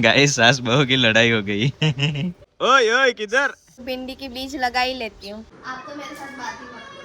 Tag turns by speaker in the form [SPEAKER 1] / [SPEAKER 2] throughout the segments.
[SPEAKER 1] Guys सास बहू की लड़ाई हो गई। ओए ओए किधर?
[SPEAKER 2] भिंडी की बीज लगा ही लेती हूँ। आप तो मेरे साथ बात ही मत करो।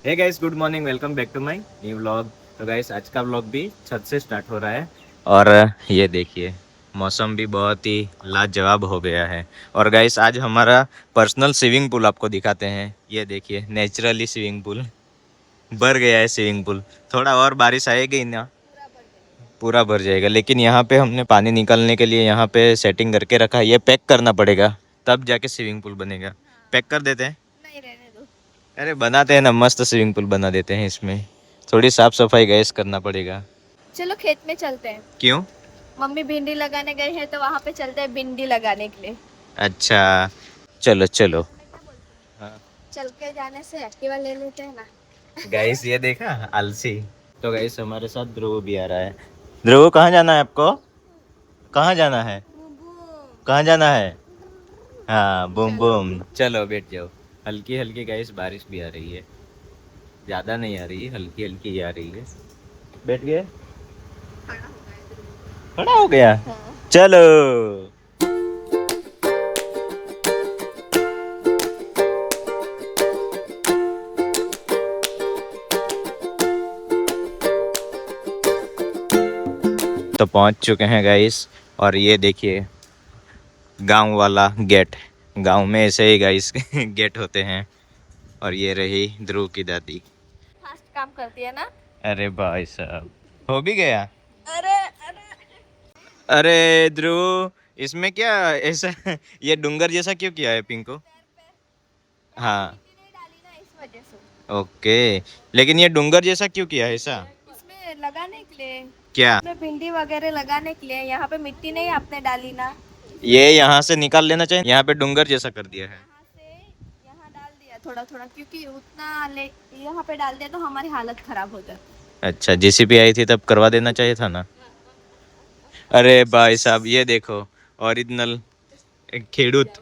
[SPEAKER 1] Hey guys, good morning, welcome back to my new vlog. तो गाइस आज का व्लॉग भी छत से स्टार्ट हो रहा है और ये देखिए मौसम भी बहुत ही लाजवाब हो गया है। और गाइस आज हमारा पर्सनल स्विमिंग पूल आपको दिखाते हैं। ये देखिए नेचुरली स्विमिंग पूल भर गया है। स्विमिंग पूल थोड़ा और बारिश आएगी ना पूरा भर जाएगा, लेकिन यहाँ पे हमने पानी निकालने के लिए यहाँ पे सेटिंग करके रखा है। ये पैक करना पड़ेगा तब जाके स्विमिंग पूल बनेगा। पैक कर देते हैं।
[SPEAKER 2] नहीं, रहने दो।
[SPEAKER 1] अरे बनाते हैं ना, मस्त स्विमिंग पूल बना देते हैं। इसमें थोड़ी साफ सफाई गैस करना पड़ेगा।
[SPEAKER 2] चलो खेत में चलते हैं।
[SPEAKER 1] क्यों?
[SPEAKER 2] मम्मी भिंडी लगाने गई है तो वहाँ पे चलते हैं भिंडी लगाने के लिए।
[SPEAKER 1] अच्छा चलो चलो। हाँ
[SPEAKER 2] चल के जाने से एक्टिवा ले लेते हैं ना।
[SPEAKER 1] गाइस ये देखा आलसी। तो गाइस हमारे साथ ध्रुव भी आ रहा है। ध्रुव कहाँ जाना है आपको? कहाँ जाना है? कहाँ जाना है? हाँ बूम बूम। चलो बैठ जाओ। हल्की हल्की गाइस बारिश भी आ रही है, ज्यादा नहीं आ रही है, हल्की हल्की ही आ रही है। बैठ गए? खड़ा हो गया।
[SPEAKER 2] हाँ।
[SPEAKER 1] चलो। तो पहुंच चुके हैं गाइस और ये देखिए गांव वाला गेट। गांव में ऐसे ही गाइस गेट होते हैं। और ये रही ध्रुव की दादी।
[SPEAKER 2] फास्ट काम करती है ना।
[SPEAKER 1] अरे भाई साहब हो भी गया।
[SPEAKER 2] अरे अरे
[SPEAKER 1] अरे ध्रुव इसमें क्या ऐसा ये डूंगर जैसा क्यों किया है पिंको? हाँ
[SPEAKER 2] मिट्टी नहीं डाली ना इस वजह से।
[SPEAKER 1] ओके, लेकिन ये डूंगर जैसा क्यों किया है ऐसा?
[SPEAKER 2] इसमें लगाने के लिए।
[SPEAKER 1] क्या?
[SPEAKER 2] इसमें भिंडी वगैरह लगाने के लिए। यहाँ पे मिट्टी नहीं आपने डाली ना।
[SPEAKER 1] ये यहाँ से निकाल लेना चाहिए, यहाँ पे डूंगर जैसा कर दिया है।
[SPEAKER 2] यहाँ से यहाँ डाल दिया थोड़ा थोड़ा, क्योंकि उतना ले यहाँ पे डाल दिया तो हमारी हालत खराब हो जाती।
[SPEAKER 1] अच्छा जेसीबी आई थी तब करवा देना चाहिए था ना। अरे भाई साहब ये देखो ओरिजिनल खेडूत,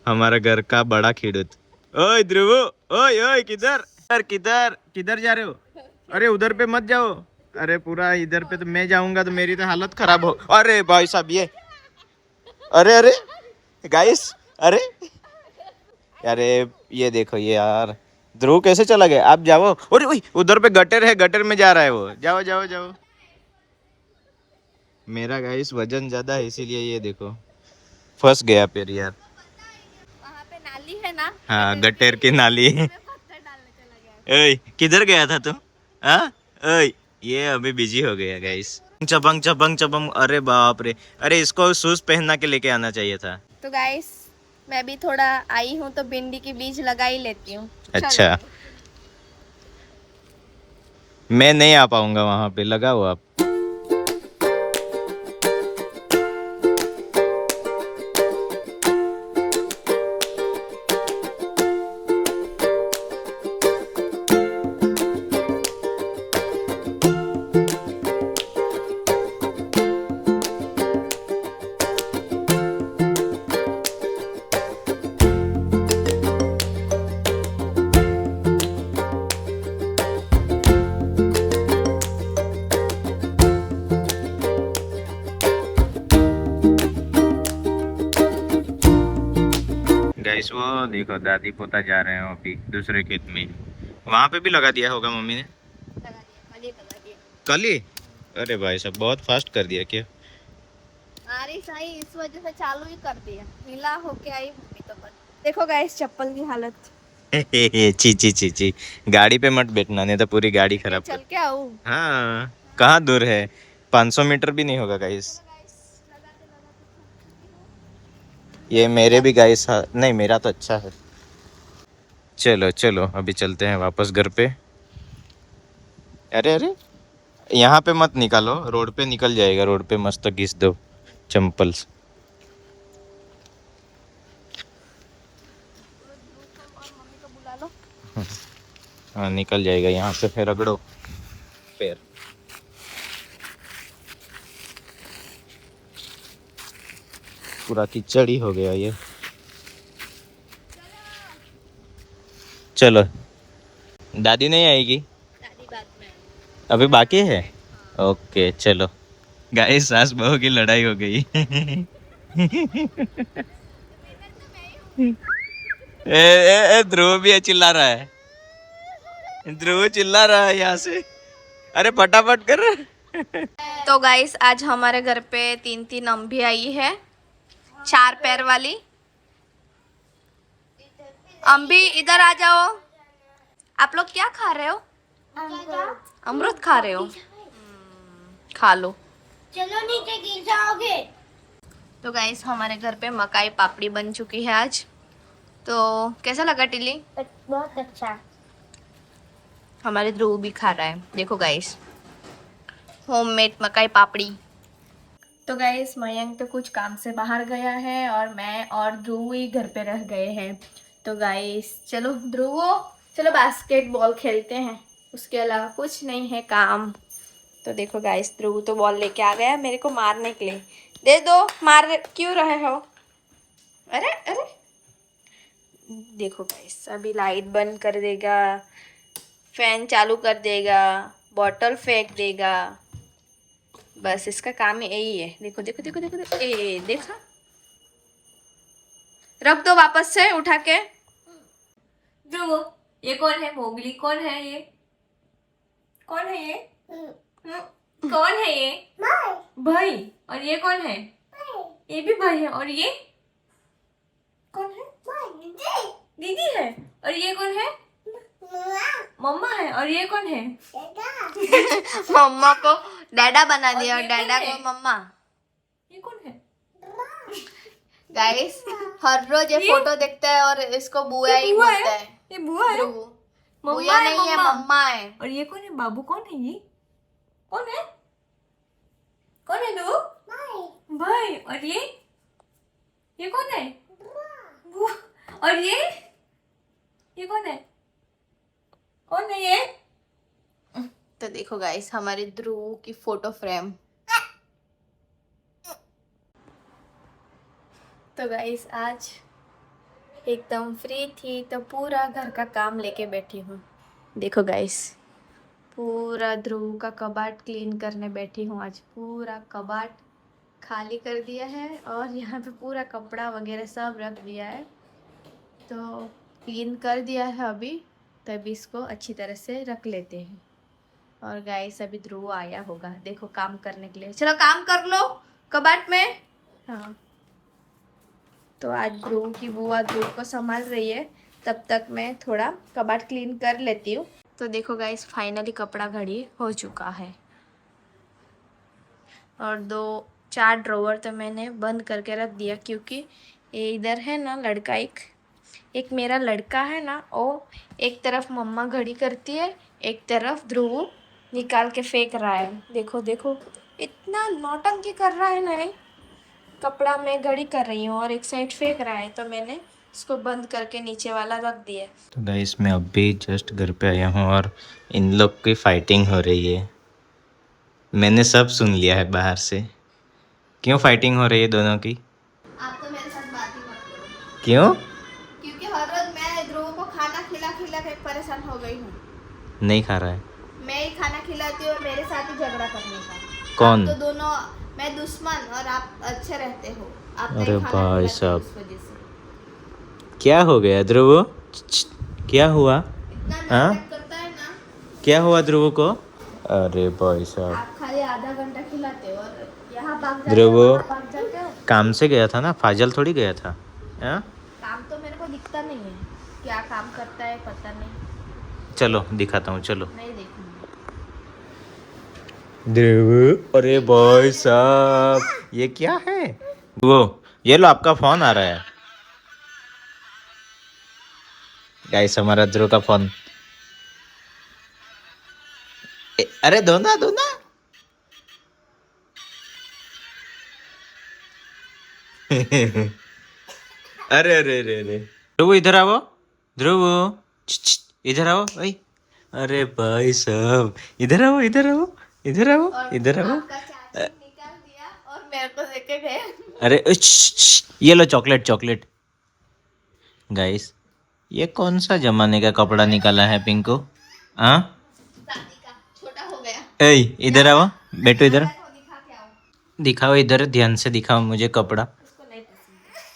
[SPEAKER 1] हमारा घर का बड़ा खेडूत। ओए ध्रुव, ओए ओए किधर किधर किधर किधर जा रहे हो? अरे उधर पे मत जाओ। अरे पूरा इधर पे तो मैं जाऊंगा तो मेरी तो हालत खराब हो। अरे भाई साहब ये, अरे अरे गाइस, अरे अरे ये देखो ये यार ध्रुव कैसे चला गया? आप जाओ। अरे ओए उधर पे गटर है, गटर में जा रहा है वो। जाओ जाओ जाओ। मेरा गाइस वजन ज्यादा है इसीलिए ये देखो फंस गया फिर यार।
[SPEAKER 2] वहाँ पे नाली है ना।
[SPEAKER 1] हाँ गटर की नाली।
[SPEAKER 2] उसमें पत्थर डालने चला गया।
[SPEAKER 1] ओए किधर गया था तुम? हाँ ओए ये अभी बिजी हो गया गाइस। चपंग चपंग चपंग, अरे बाप रे। अरे इसको शूज पहना के लेके आना चाहिए था।
[SPEAKER 2] तो गाइस मैं भी थोड़ा आई हूँ तो भिंडी की बीज लगा ही लेती हूँ।
[SPEAKER 1] अच्छा मैं नहीं आ पाऊंगा वहां पे, लगाओ आप। गाइस वो देखो दादी पोता जा रहे हैं अभी दूसरे खेत में। वहां पे भी लगा दिया होगा मम्मी ने
[SPEAKER 2] लगा दिया, कल ही लगा दिया।
[SPEAKER 1] कल ही। अरे भाई साहब बहुत फास्ट कर दिया क्या?
[SPEAKER 2] अरे सही इस वजह से चालू ही कर दिया। मिला होके आई मम्मी तो बस। देखो गाइस चप्पल की हालत।
[SPEAKER 1] ची ची ची ची, गाड़ी पे मत बैठना नहीं तो पूरी गाड़ी खराब
[SPEAKER 2] चल
[SPEAKER 1] कर।
[SPEAKER 2] के आऊँ।
[SPEAKER 1] हाँ कहाँ दूर है, 500 मीटर भी नहीं होगा गाइस। ये मेरे भी गाइस नहीं मेरा तो अच्छा है। चलो चलो अभी चलते हैं वापस घर पे। अरे अरे यहाँ पे मत निकालो, रोड पे निकल जाएगा। रोड पे मस्त घिस दो चंपल से।
[SPEAKER 2] और मम्मी को बुला लो।
[SPEAKER 1] हाँ निकल जाएगा यहाँ से, फिर रगड़ो पैर। पूरा कीचड़ ही हो गया ये। चलो दादी नहीं आएगी
[SPEAKER 2] दादी बाद में।
[SPEAKER 1] अभी बाकी है। ओके चलो गाइस, सास बहू की लड़ाई हो गई। ध्रुव भी चिल्ला रहा है, ध्रुव चिल्ला रहा है यहाँ से। अरे फटाफट कर।
[SPEAKER 2] तो गाइस आज हमारे घर पे 3 अम्भी आई है, 4 पैर वाली। अम्भी इधर आ जाओ। आप लोग क्या खा रहे हो? अमरूद खा रहे हो? खा लो।
[SPEAKER 3] चलो नीचे गिर जाओगे।
[SPEAKER 2] तो गाइस हमारे घर पे मकाई पापड़ी बन चुकी है आज। तो कैसा लगा टिल्ली?
[SPEAKER 3] बहुत अच्छा।
[SPEAKER 2] हमारे ध्रुव भी खा रहा है, देखो गाइस, होममेड मकाई पापड़ी। तो गाइस मयंक तो कुछ काम से बाहर गया है और मैं और ध्रुव ही घर पे रह गए हैं। तो गाइस चलो ध्रुव, चलो बास्केटबॉल खेलते हैं, उसके अलावा कुछ नहीं है काम। तो देखो गाइस ध्रुव तो बॉल लेके आ गया मेरे को मारने के लिए। दे दो, मार क्यों रहे हो? अरे अरे देखो गाइस अभी लाइट बंद कर देगा, फैन चालू कर देगा, बॉटल फेंक देगा, बस इसका काम यही है। देखो देखो देखो देखो, देखो ए देखा, रख दो वापस से उठा के। ध्रुव ये कौन है? मोगली कौन है? ये कौन है? ये कौन है? ये भाई। और ये कौन है? ये भी भाई है। और ये कौन है? दीदी है। और ये कौन है? मम्मा है। और ये कौन है? मम्मा को डैडा बना दिया और डैडा को मम्मा। ये कौन है? गाइस हर रोज ये फोटो देखता है और इसको बुआ ही बोलता है। ये बुआ है? बुआ नहीं है, मम्मा है। और ये कौन है? बाबू कौन है? ये कौन है? कौन है तू? भाई। और ये कौन है? बुआ। और ये कौन है? कौन है ये? तो देखो गाइस हमारे ध्रुव की फोटो फ्रेम। तो गाइस आज एकदम फ्री थी तो पूरा घर का काम लेके बैठी हूँ। देखो गाइस पूरा ध्रुव का कबाड़ क्लीन करने बैठी हूँ आज। पूरा कबाड़ खाली कर दिया है और यहाँ पे पूरा कपड़ा वगैरह सब रख दिया है। तो क्लीन कर दिया है अभी, तभी इसको अच्छी तरह से रख लेते हैं। और गाइस अभी ध्रुव आया होगा, देखो काम करने के लिए। चलो काम कर लो कबाड़ में। हाँ तो आज ध्रुव की बुआ ध्रुव को संभाल रही है, तब तक मैं थोड़ा कबाड़ क्लीन कर लेती हूँ। तो देखो गाइस फाइनली कपड़ा घड़ी हो चुका है और 4 ड्रॉवर तो मैंने बंद करके रख दिया, क्योंकि ये इधर है ना लड़का, एक मेरा लड़का है ना, वो एक तरफ मम्मा घड़ी करती है, एक तरफ ध्रुव निकाल के फेंक रहा है। देखो देखो इतना नौटंकी कर रहा है ना, ये कपड़ा में घड़ी कर रही हूँ और एक साइड फेंक रहा है, तो मैंने इसको बंद करके नीचे वाला रख दिया।
[SPEAKER 1] तो गाइस मैं अभी जस्ट घर पे आया हूँ और इन लोग की फाइटिंग हो रही है। मैंने सब सुन लिया है बाहर से। क्यों फाइटिंग हो रही है दोनों की?
[SPEAKER 2] आप तो मेरे साथ बात ही मत करो।
[SPEAKER 1] क्यों?
[SPEAKER 2] क्योंकि हर रोज मैं ध्रुव को खाना खिला खिला के परेशान हो गई हूँ।
[SPEAKER 1] नहीं खा रहा है?
[SPEAKER 2] मैं ही खाना खिलाती हूँ और मेरे साथ ही झगड़ा करने का।
[SPEAKER 1] कौन?
[SPEAKER 2] आप तो दोनों, मैं दुश्मन और आप अच्छे रहते हो। आप नहीं
[SPEAKER 1] अरे
[SPEAKER 2] खाना
[SPEAKER 1] भाई
[SPEAKER 2] खिलाते
[SPEAKER 1] साहब।
[SPEAKER 2] उस वजह से।
[SPEAKER 1] क्या हो गया ध्रुव? क्या हुआ?
[SPEAKER 2] इतना
[SPEAKER 1] हाँ?
[SPEAKER 2] नाटक करता है ना।
[SPEAKER 1] क्या हुआ ध्रुव को? अरे भाई साहब,
[SPEAKER 2] आप खाली आधा घंटा खिलाते हो और यहाँ भाग जाते
[SPEAKER 1] ध्रुव
[SPEAKER 2] हो, वहाँ भाग जाते हो।
[SPEAKER 1] काम से गया था ना, फाजल थोड़ी गया था। हाँ?
[SPEAKER 2] काम तो मेरे को दिखता नहीं है, क्या काम करता है पता नहीं।
[SPEAKER 1] चलो दिखाता हूँ, चलो।
[SPEAKER 2] नहीं देखूंगी।
[SPEAKER 1] ध्रुव, अरे भाई साहब ये क्या है? वो ये लो आपका फोन आ रहा है। गाइस हमारा ध्रुव का फोन। अरे दो ना, दो ना। अरे अरे अरे अरे ध्रुव इधर आओ, ध्रुव इधर आओ भाई। अरे भाई साहब इधर आओ, इधर आओ, इधर आओ,
[SPEAKER 2] और
[SPEAKER 1] इधर आओ।
[SPEAKER 2] आपका चाची निकाल दिया और मेरे को देके गए।
[SPEAKER 1] अरे ये लो चॉकलेट, चॉकलेट। गाइस ये कौन सा जमाने का कपड़ा निकाला है पिंकू? हाँ
[SPEAKER 2] शादी का छोटा हो गया।
[SPEAKER 1] ए इधर आओ, बेटो इधर दिखाओ, इधर ध्यान से दिखाओ मुझे कपड़ा।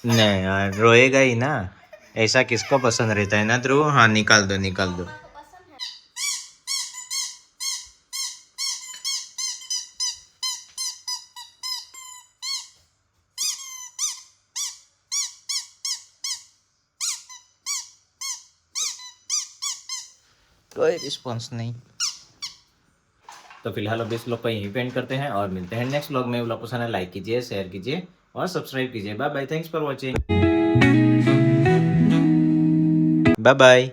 [SPEAKER 1] नहीं यार, रोएगा ही ना, ऐसा किसको पसंद रहता है ना ध्रुव। हाँ निकाल दो निकाल दो। कोई रिस्पॉन्स नहीं। तो फिलहाल अब इस व्लॉग को यहीं पेंड करते हैं और मिलते हैं नेक्स्ट व्लॉग में। व्लॉग पसंद है लाइक कीजिए, शेयर कीजिए और सब्सक्राइब कीजिए। Bye bye, thanks for watching. Bye bye.